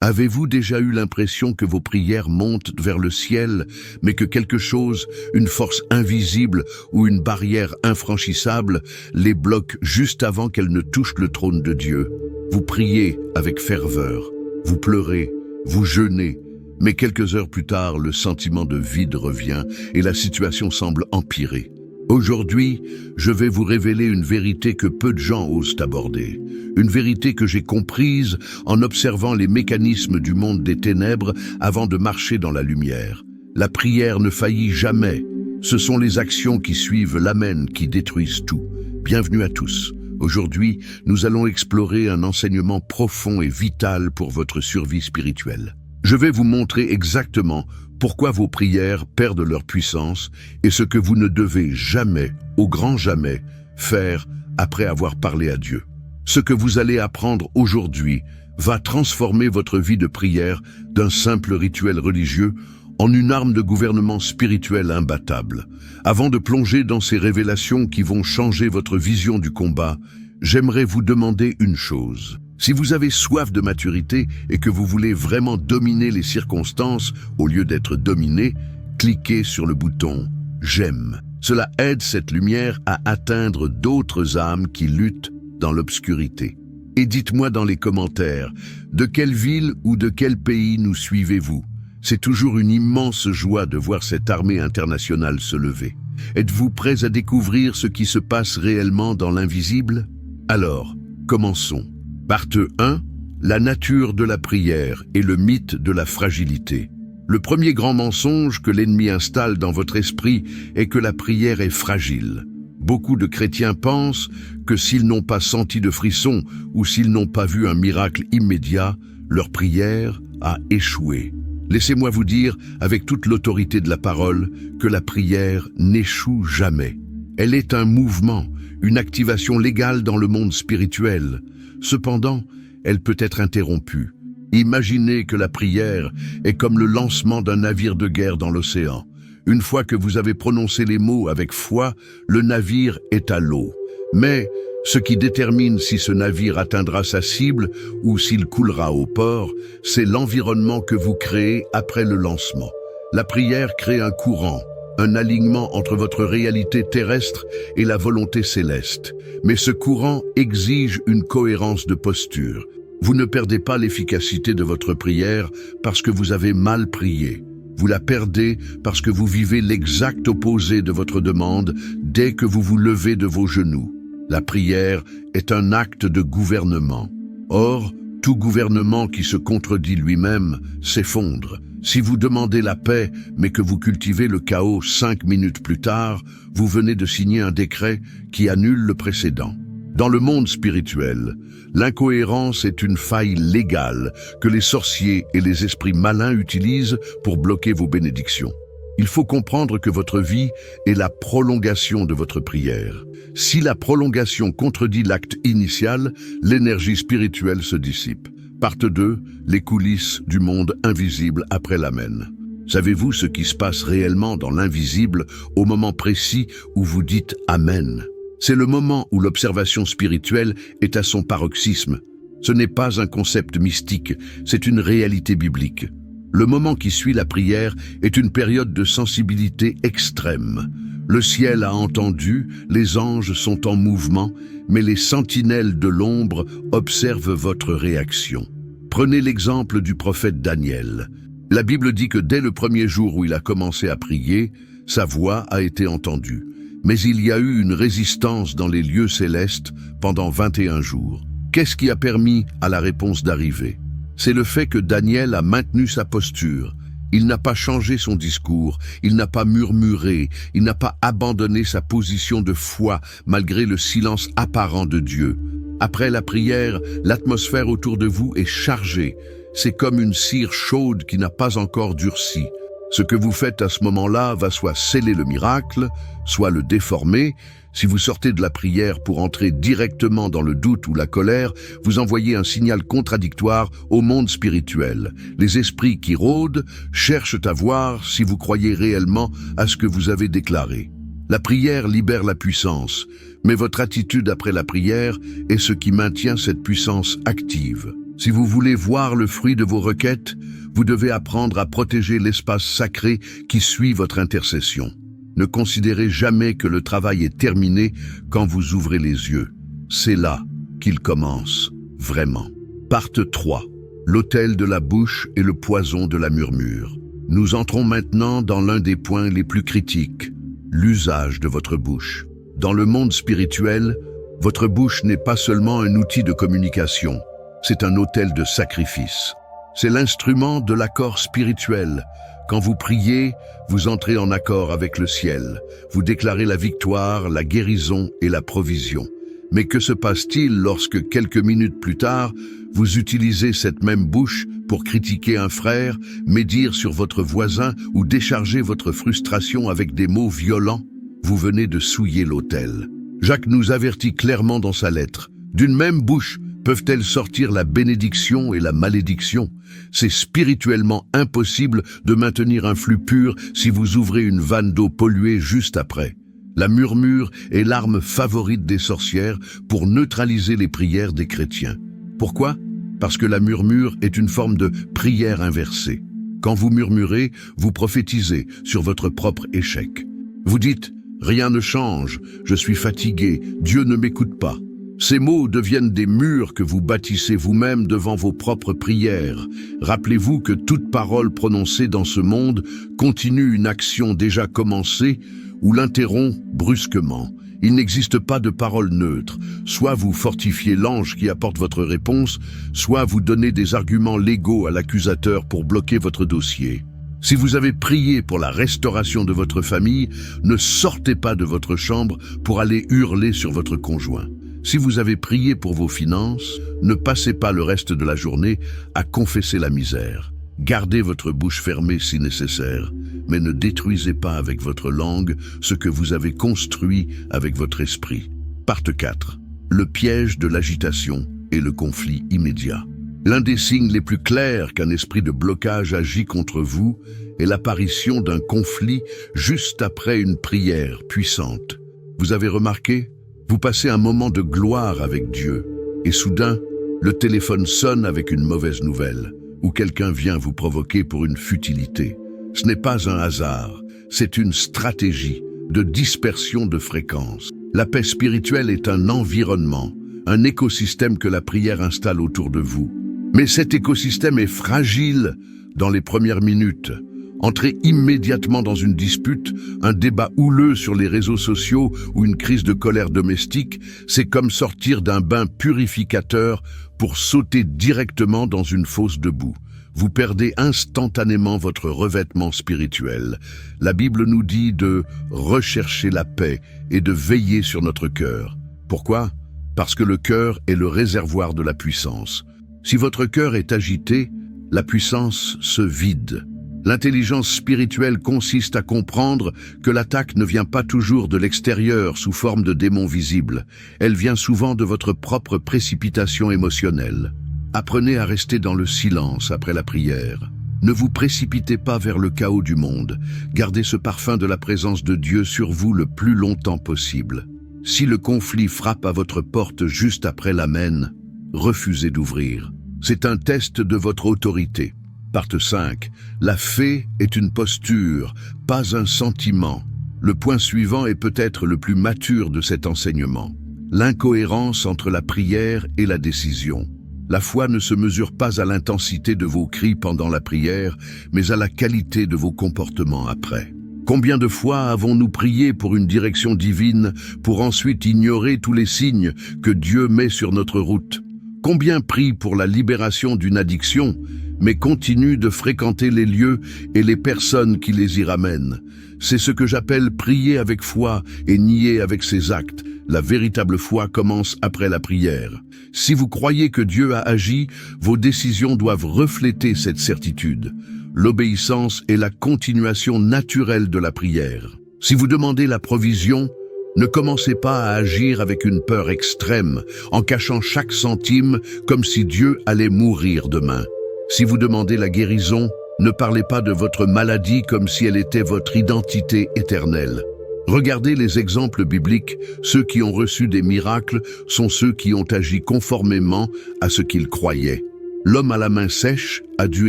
Avez-vous déjà eu l'impression que vos prières montent vers le ciel, mais que quelque chose, une force invisible ou une barrière infranchissable, les bloque juste avant qu'elles ne touchent le trône de Dieu? Vous priez avec ferveur, vous pleurez, vous jeûnez, mais quelques heures plus tard, le sentiment de vide revient et la situation semble empirer. Aujourd'hui, je vais vous révéler une vérité que peu de gens osent aborder. Une vérité que j'ai comprise en observant les mécanismes du monde des ténèbres avant de marcher dans la lumière. La prière ne faillit jamais. Ce sont les actions qui suivent l'Amen qui détruisent tout. Bienvenue à tous. Aujourd'hui, nous allons explorer un enseignement profond et vital pour votre survie spirituelle. Je vais vous montrer exactement pourquoi vos prières perdent leur puissance et ce que vous ne devez jamais, au grand jamais, faire après avoir parlé à Dieu. Ce que vous allez apprendre aujourd'hui va transformer votre vie de prière d'un simple rituel religieux en une arme de gouvernement spirituel imbattable. Avant de plonger dans ces révélations qui vont changer votre vision du combat, j'aimerais vous demander une chose. Si vous avez soif de maturité et que vous voulez vraiment dominer les circonstances au lieu d'être dominé, cliquez sur le bouton « J'aime ». Cela aide cette lumière à atteindre d'autres âmes qui luttent dans l'obscurité. Et dites-moi dans les commentaires, de quelle ville ou de quel pays nous suivez-vous? C'est toujours une immense joie de voir cette armée internationale se lever. Êtes-vous prêts à découvrir ce qui se passe réellement dans l'invisible? Alors, commençons. Partie 1. La nature de la prière et le mythe de la fragilité. Le premier grand mensonge que l'ennemi installe dans votre esprit est que la prière est fragile. Beaucoup de chrétiens pensent que s'ils n'ont pas senti de frisson ou s'ils n'ont pas vu un miracle immédiat, leur prière a échoué. Laissez-moi vous dire, avec toute l'autorité de la parole, que la prière n'échoue jamais. Elle est un mouvement, une activation légale dans le monde spirituel. Cependant, elle peut être interrompue. Imaginez que la prière est comme le lancement d'un navire de guerre dans l'océan. Une fois que vous avez prononcé les mots avec foi, le navire est à l'eau. Mais ce qui détermine si ce navire atteindra sa cible ou s'il coulera au port, c'est l'environnement que vous créez après le lancement. La prière crée un courant, un alignement entre votre réalité terrestre et la volonté céleste. Mais ce courant exige une cohérence de posture. Vous ne perdez pas l'efficacité de votre prière parce que vous avez mal prié. Vous la perdez parce que vous vivez l'exact opposé de votre demande dès que vous vous levez de vos genoux. La prière est un acte de gouvernement. Or, tout gouvernement qui se contredit lui-même s'effondre. Si vous demandez la paix, mais que vous cultivez le chaos 5 minutes plus tard, vous venez de signer un décret qui annule le précédent. Dans le monde spirituel, l'incohérence est une faille légale que les sorciers et les esprits malins utilisent pour bloquer vos bénédictions. Il faut comprendre que votre vie est la prolongation de votre prière. Si la prolongation contredit l'acte initial, l'énergie spirituelle se dissipe. Partie 2. Les coulisses du monde invisible après l'Amen. Savez-vous ce qui se passe réellement dans l'invisible au moment précis où vous dites Amen? C'est le moment où l'observation spirituelle est à son paroxysme. Ce n'est pas un concept mystique, c'est une réalité biblique. Le moment qui suit la prière est une période de sensibilité extrême. Le ciel a entendu, les anges sont en mouvement, mais les sentinelles de l'ombre observent votre réaction. Prenez l'exemple du prophète Daniel. La Bible dit que dès le premier jour où il a commencé à prier, sa voix a été entendue. Mais il y a eu une résistance dans les lieux célestes pendant 21 jours. Qu'est-ce qui a permis à la réponse d'arriver? C'est le fait que Daniel a maintenu sa posture. Il n'a pas changé son discours, il n'a pas murmuré, il n'a pas abandonné sa position de foi malgré le silence apparent de Dieu. Après la prière, l'atmosphère autour de vous est chargée. C'est comme une cire chaude qui n'a pas encore durci. Ce que vous faites à ce moment-là va soit sceller le miracle, soit le déformer. Si vous sortez de la prière pour entrer directement dans le doute ou la colère, vous envoyez un signal contradictoire au monde spirituel. Les esprits qui rôdent cherchent à voir si vous croyez réellement à ce que vous avez déclaré. La prière libère la puissance, mais votre attitude après la prière est ce qui maintient cette puissance active. Si vous voulez voir le fruit de vos requêtes, vous devez apprendre à protéger l'espace sacré qui suit votre intercession. Ne considérez jamais que le travail est terminé quand vous ouvrez les yeux. C'est là qu'il commence, vraiment. Partie 3. L'autel de la bouche et le poison de la murmure. Nous entrons maintenant dans l'un des points les plus critiques, l'usage de votre bouche. Dans le monde spirituel, votre bouche n'est pas seulement un outil de communication, c'est un autel de sacrifice. C'est l'instrument de l'accord spirituel. Quand vous priez, vous entrez en accord avec le ciel. Vous déclarez la victoire, la guérison et la provision. Mais que se passe-t-il lorsque, quelques minutes plus tard, vous utilisez cette même bouche pour critiquer un frère, médire sur votre voisin ou décharger votre frustration avec des mots violents? Vous venez de souiller l'autel. Jacques nous avertit clairement dans sa lettre. D'une même bouche peuvent-elles sortir la bénédiction et la malédiction? C'est spirituellement impossible de maintenir un flux pur si vous ouvrez une vanne d'eau polluée juste après. La murmure est l'arme favorite des sorcières pour neutraliser les prières des chrétiens. Pourquoi? Parce que la murmure est une forme de prière inversée. Quand vous murmurez, vous prophétisez sur votre propre échec. Vous dites « Rien ne change, je suis fatigué, Dieu ne m'écoute pas ». Ces mots deviennent des murs que vous bâtissez vous-même devant vos propres prières. Rappelez-vous que toute parole prononcée dans ce monde continue une action déjà commencée ou l'interrompt brusquement. Il n'existe pas de parole neutre. Soit vous fortifiez l'ange qui apporte votre réponse, soit vous donnez des arguments légaux à l'accusateur pour bloquer votre dossier. Si vous avez prié pour la restauration de votre famille, ne sortez pas de votre chambre pour aller hurler sur votre conjoint. Si vous avez prié pour vos finances, ne passez pas le reste de la journée à confesser la misère. Gardez votre bouche fermée si nécessaire, mais ne détruisez pas avec votre langue ce que vous avez construit avec votre esprit. Partie 4. Le piège de l'agitation et le conflit immédiat. L'un des signes les plus clairs qu'un esprit de blocage agit contre vous est l'apparition d'un conflit juste après une prière puissante. Vous avez remarqué? Vous passez un moment de gloire avec Dieu, et soudain, le téléphone sonne avec une mauvaise nouvelle, ou quelqu'un vient vous provoquer pour une futilité. Ce n'est pas un hasard, c'est une stratégie de dispersion de fréquences. La paix spirituelle est un environnement, un écosystème que la prière installe autour de vous. Mais cet écosystème est fragile dans les premières minutes. Entrez immédiatement dans une dispute, un débat houleux sur les réseaux sociaux ou une crise de colère domestique, c'est comme sortir d'un bain purificateur pour sauter directement dans une fosse de boue. Vous perdez instantanément votre revêtement spirituel. La Bible nous dit de rechercher la paix et de veiller sur notre cœur. Pourquoi? Parce que le cœur est le réservoir de la puissance. Si votre cœur est agité, la puissance se vide. L'intelligence spirituelle consiste à comprendre que l'attaque ne vient pas toujours de l'extérieur sous forme de démons visibles. Elle vient souvent de votre propre précipitation émotionnelle. Apprenez à rester dans le silence après la prière. Ne vous précipitez pas vers le chaos du monde. Gardez ce parfum de la présence de Dieu sur vous le plus longtemps possible. Si le conflit frappe à votre porte juste après l'amen, refusez d'ouvrir. C'est un test de votre autorité. Partie 5. La fée est une posture, pas un sentiment. Le point suivant est peut-être le plus mature de cet enseignement. L'incohérence entre la prière et la décision. La foi ne se mesure pas à l'intensité de vos cris pendant la prière, mais à la qualité de vos comportements après. Combien de fois avons-nous prié pour une direction divine pour ensuite ignorer tous les signes que Dieu met sur notre route? Combien prient pour la libération d'une addiction, mais continuent de fréquenter les lieux et les personnes qui les y ramènent? C'est ce que j'appelle prier avec foi et nier avec ses actes. La véritable foi commence après la prière. Si vous croyez que Dieu a agi, vos décisions doivent refléter cette certitude. L'obéissance est la continuation naturelle de la prière. Si vous demandez la provision, ne commencez pas à agir avec une peur extrême, en cachant chaque centime comme si Dieu allait mourir demain. Si vous demandez la guérison, ne parlez pas de votre maladie comme si elle était votre identité éternelle. Regardez les exemples bibliques, ceux qui ont reçu des miracles sont ceux qui ont agi conformément à ce qu'ils croyaient. L'homme à la main sèche a dû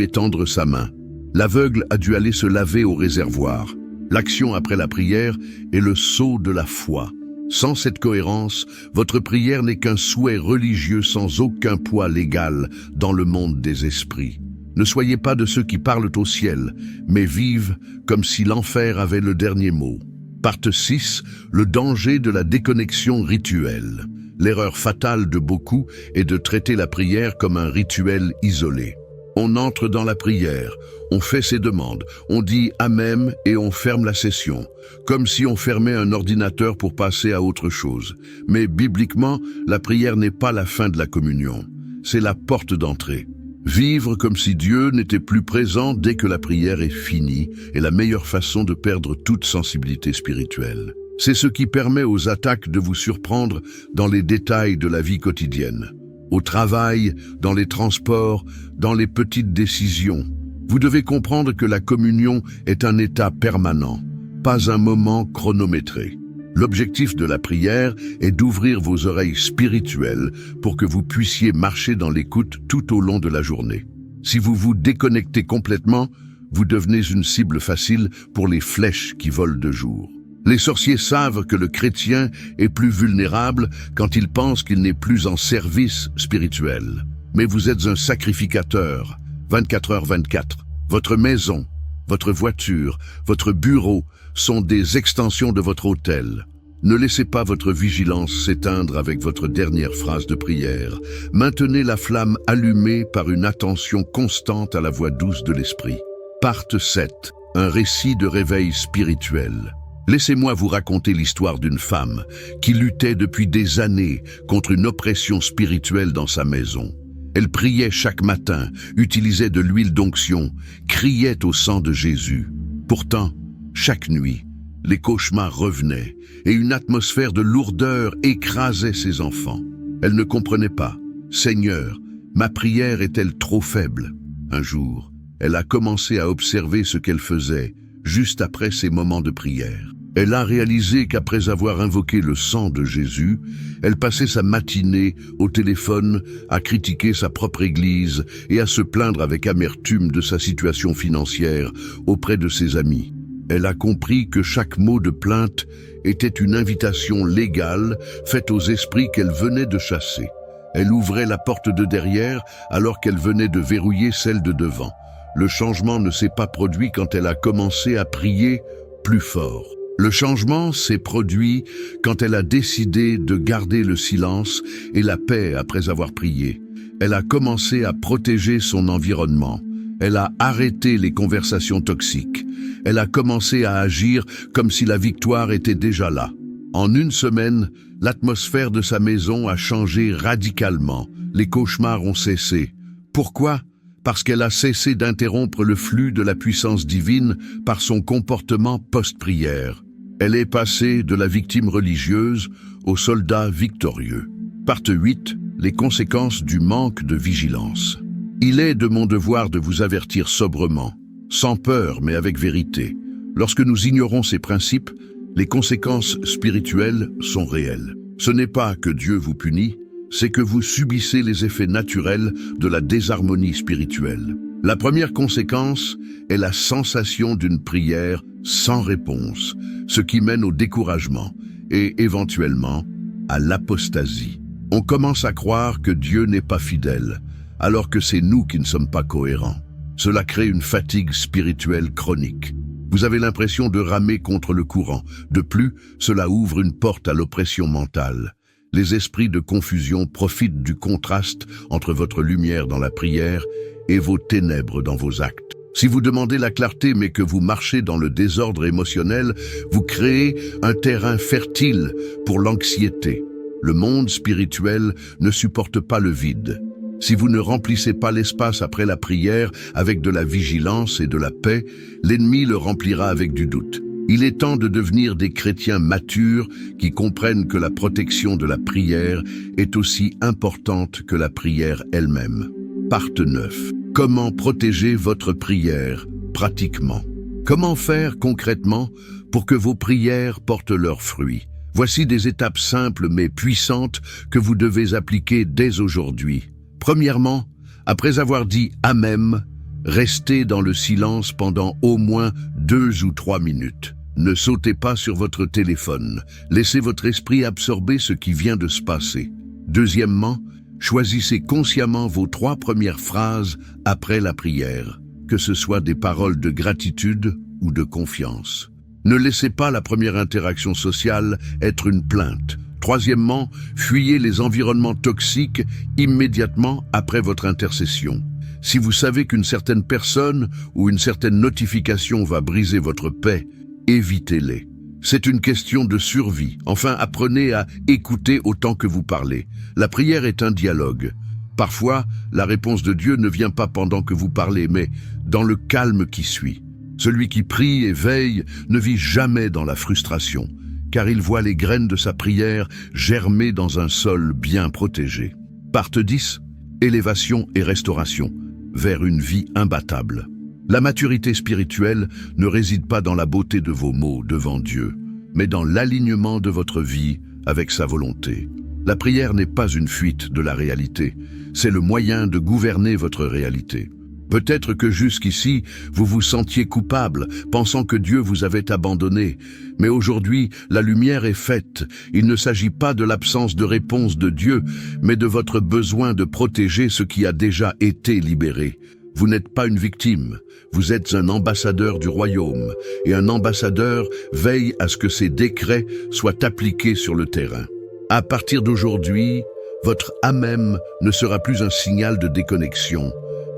étendre sa main. L'aveugle a dû aller se laver au réservoir. L'action après la prière est le sceau de la foi. Sans cette cohérence, votre prière n'est qu'un souhait religieux sans aucun poids légal dans le monde des esprits. Ne soyez pas de ceux qui parlent au ciel, mais vivent comme si l'enfer avait le dernier mot. Partie 6. Le danger de la déconnexion rituelle. L'erreur fatale de beaucoup est de traiter la prière comme un rituel isolé. On entre dans la prière, on fait ses demandes, on dit « Amen » et on ferme la session, comme si on fermait un ordinateur pour passer à autre chose. Mais bibliquement, la prière n'est pas la fin de la communion, c'est la porte d'entrée. Vivre comme si Dieu n'était plus présent dès que la prière est finie est la meilleure façon de perdre toute sensibilité spirituelle. C'est ce qui permet aux attaques de vous surprendre dans les détails de la vie quotidienne. Au travail, dans les transports, dans les petites décisions. Vous devez comprendre que la communion est un état permanent, pas un moment chronométré. L'objectif de la prière est d'ouvrir vos oreilles spirituelles pour que vous puissiez marcher dans l'écoute tout au long de la journée. Si vous vous déconnectez complètement, vous devenez une cible facile pour les flèches qui volent de jour. Les sorciers savent que le chrétien est plus vulnérable quand il pense qu'il n'est plus en service spirituel. Mais vous êtes un sacrificateur, 24h/24. Votre maison, votre voiture, votre bureau sont des extensions de votre autel. Ne laissez pas votre vigilance s'éteindre avec votre dernière phrase de prière. Maintenez la flamme allumée par une attention constante à la voix douce de l'esprit. Partie 7. Un récit de réveil spirituel. Laissez-moi vous raconter l'histoire d'une femme qui luttait depuis des années contre une oppression spirituelle dans sa maison. Elle priait chaque matin, utilisait de l'huile d'onction, criait au sang de Jésus. Pourtant, chaque nuit, les cauchemars revenaient et une atmosphère de lourdeur écrasait ses enfants. Elle ne comprenait pas. « Seigneur, ma prière est-elle trop faible ?» Un jour, elle a commencé à observer ce qu'elle faisait juste après ses moments de prière. Elle a réalisé qu'après avoir invoqué le sang de Jésus, elle passait sa matinée au téléphone à critiquer sa propre église et à se plaindre avec amertume de sa situation financière auprès de ses amis. Elle a compris que chaque mot de plainte était une invitation légale faite aux esprits qu'elle venait de chasser. Elle ouvrait la porte de derrière alors qu'elle venait de verrouiller celle de devant. Le changement ne s'est pas produit quand elle a commencé à prier plus fort. Le changement s'est produit quand elle a décidé de garder le silence et la paix après avoir prié. Elle a commencé à protéger son environnement. Elle a arrêté les conversations toxiques. Elle a commencé à agir comme si la victoire était déjà là. En une semaine, l'atmosphère de sa maison a changé radicalement. Les cauchemars ont cessé. Pourquoi ? Parce qu'elle a cessé d'interrompre le flux de la puissance divine par son comportement post-prière. Elle est passée de la victime religieuse au soldat victorieux. Partie 8. Les conséquences du manque de vigilance. Il est de mon devoir de vous avertir sobrement, sans peur mais avec vérité. Lorsque nous ignorons ces principes, les conséquences spirituelles sont réelles. Ce n'est pas que Dieu vous punit, c'est que vous subissez les effets naturels de la désharmonie spirituelle. La première conséquence est la sensation d'une prière sans réponse, ce qui mène au découragement et éventuellement à l'apostasie. On commence à croire que Dieu n'est pas fidèle, alors que c'est nous qui ne sommes pas cohérents. Cela crée une fatigue spirituelle chronique. Vous avez l'impression de ramer contre le courant. De plus, cela ouvre une porte à l'oppression mentale. Les esprits de confusion profitent du contraste entre votre lumière dans la prière et vos ténèbres dans vos actes. Si vous demandez la clarté mais que vous marchez dans le désordre émotionnel, vous créez un terrain fertile pour l'anxiété. Le monde spirituel ne supporte pas le vide. Si vous ne remplissez pas l'espace après la prière avec de la vigilance et de la paix, l'ennemi le remplira avec du doute. Il est temps de devenir des chrétiens matures qui comprennent que la protection de la prière est aussi importante que la prière elle-même. Partie 9. Comment protéger votre prière pratiquement? Comment faire concrètement pour que vos prières portent leurs fruits? Voici des étapes simples mais puissantes que vous devez appliquer dès aujourd'hui. Premièrement, Après avoir dit « Amen », restez dans le silence pendant au moins 2 ou 3 minutes. Ne sautez pas sur votre téléphone. Laissez votre esprit absorber ce qui vient de se passer. Deuxièmement, choisissez consciemment vos 3 premières phrases après la prière, que ce soit des paroles de gratitude ou de confiance. Ne laissez pas la première interaction sociale être une plainte. Troisièmement, fuyez les environnements toxiques immédiatement après votre intercession. Si vous savez qu'une certaine personne ou une certaine notification va briser votre paix, évitez-les. C'est une question de survie. Enfin, apprenez à écouter autant que vous parlez. La prière est un dialogue. Parfois, la réponse de Dieu ne vient pas pendant que vous parlez, mais dans le calme qui suit. Celui qui prie et veille ne vit jamais dans la frustration, car il voit les graines de sa prière germer dans un sol bien protégé. Parte 10. Élévation et restauration, vers une vie imbattable. La maturité spirituelle ne réside pas dans la beauté de vos mots devant Dieu, mais dans l'alignement de votre vie avec sa volonté. La prière n'est pas une fuite de la réalité, c'est le moyen de gouverner votre réalité. Peut-être que jusqu'ici, vous vous sentiez coupable, pensant que Dieu vous avait abandonné. Mais aujourd'hui, la lumière est faite. Il ne s'agit pas de l'absence de réponse de Dieu, mais de votre besoin de protéger ce qui a déjà été libéré. Vous n'êtes pas une victime, vous êtes un ambassadeur du royaume, et un ambassadeur veille à ce que ses décrets soient appliqués sur le terrain. À partir d'aujourd'hui, votre « Amen » ne sera plus un signal de déconnexion,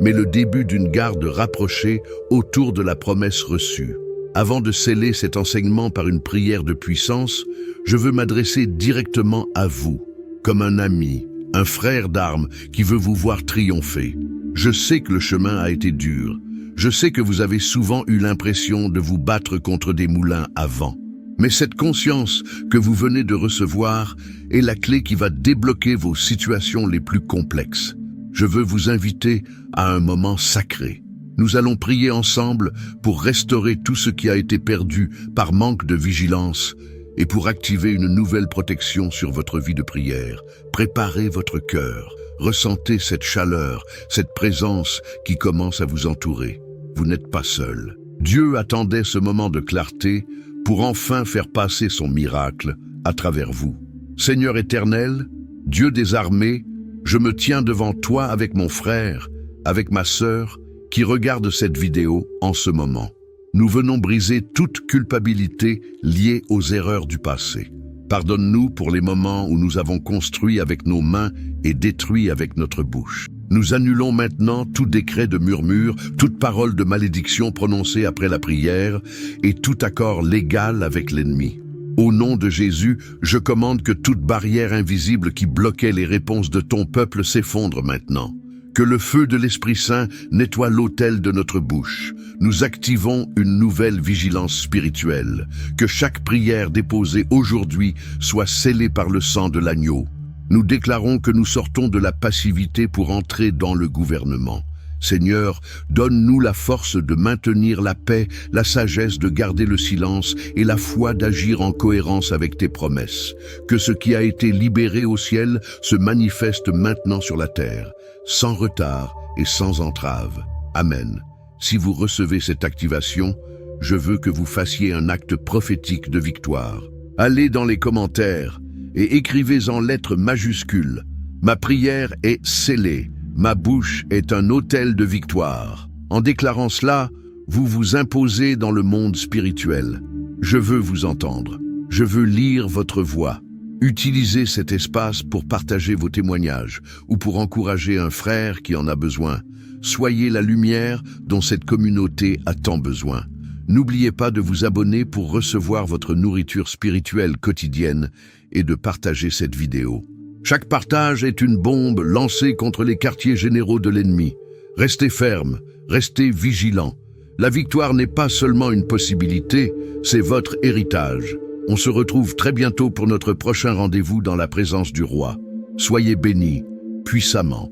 mais le début d'une garde rapprochée autour de la promesse reçue. Avant de sceller cet enseignement par une prière de puissance, je veux m'adresser directement à vous, comme un ami, un frère d'armes qui veut vous voir triompher. Je sais que le chemin a été dur. Je sais que vous avez souvent eu l'impression de vous battre contre des moulins à vent. Mais cette conscience que vous venez de recevoir est la clé qui va débloquer vos situations les plus complexes. Je veux vous inviter à un moment sacré. Nous allons prier ensemble pour restaurer tout ce qui a été perdu par manque de vigilance et pour activer une nouvelle protection sur votre vie de prière. Préparez votre cœur. Ressentez cette chaleur, cette présence qui commence à vous entourer. Vous n'êtes pas seul. Dieu attendait ce moment de clarté pour enfin faire passer son miracle à travers vous. Seigneur éternel, Dieu des armées, je me tiens devant toi avec mon frère, avec ma sœur, qui regarde cette vidéo en ce moment. Nous venons briser toute culpabilité liée aux erreurs du passé. Pardonne-nous pour les moments où nous avons construit avec nos mains et détruit avec notre bouche. Nous annulons maintenant tout décret de murmure, toute parole de malédiction prononcée après la prière et tout accord légal avec l'ennemi. Au nom de Jésus, je commande que toute barrière invisible qui bloquait les réponses de ton peuple s'effondre maintenant. Que le feu de l'Esprit Saint nettoie l'autel de notre bouche. Nous activons une nouvelle vigilance spirituelle. Que chaque prière déposée aujourd'hui soit scellée par le sang de l'agneau. Nous déclarons que nous sortons de la passivité pour entrer dans le gouvernement. Seigneur, donne-nous la force de maintenir la paix, la sagesse de garder le silence et la foi d'agir en cohérence avec tes promesses. Que ce qui a été libéré au ciel se manifeste maintenant sur la terre, sans retard et sans entrave. Amen. Si vous recevez cette activation, je veux que vous fassiez un acte prophétique de victoire. Allez dans les commentaires et écrivez en lettres majuscules « Ma prière est scellée ». Ma bouche est un autel de victoire. En déclarant cela, vous vous imposez dans le monde spirituel. Je veux vous entendre. Je veux lire votre voix. Utilisez cet espace pour partager vos témoignages ou pour encourager un frère qui en a besoin. Soyez la lumière dont cette communauté a tant besoin. N'oubliez pas de vous abonner pour recevoir votre nourriture spirituelle quotidienne et de partager cette vidéo. Chaque partage est une bombe lancée contre les quartiers généraux de l'ennemi. Restez ferme, restez vigilants. La victoire n'est pas seulement une possibilité, c'est votre héritage. On se retrouve très bientôt pour notre prochain rendez-vous dans la présence du roi. Soyez bénis, puissamment.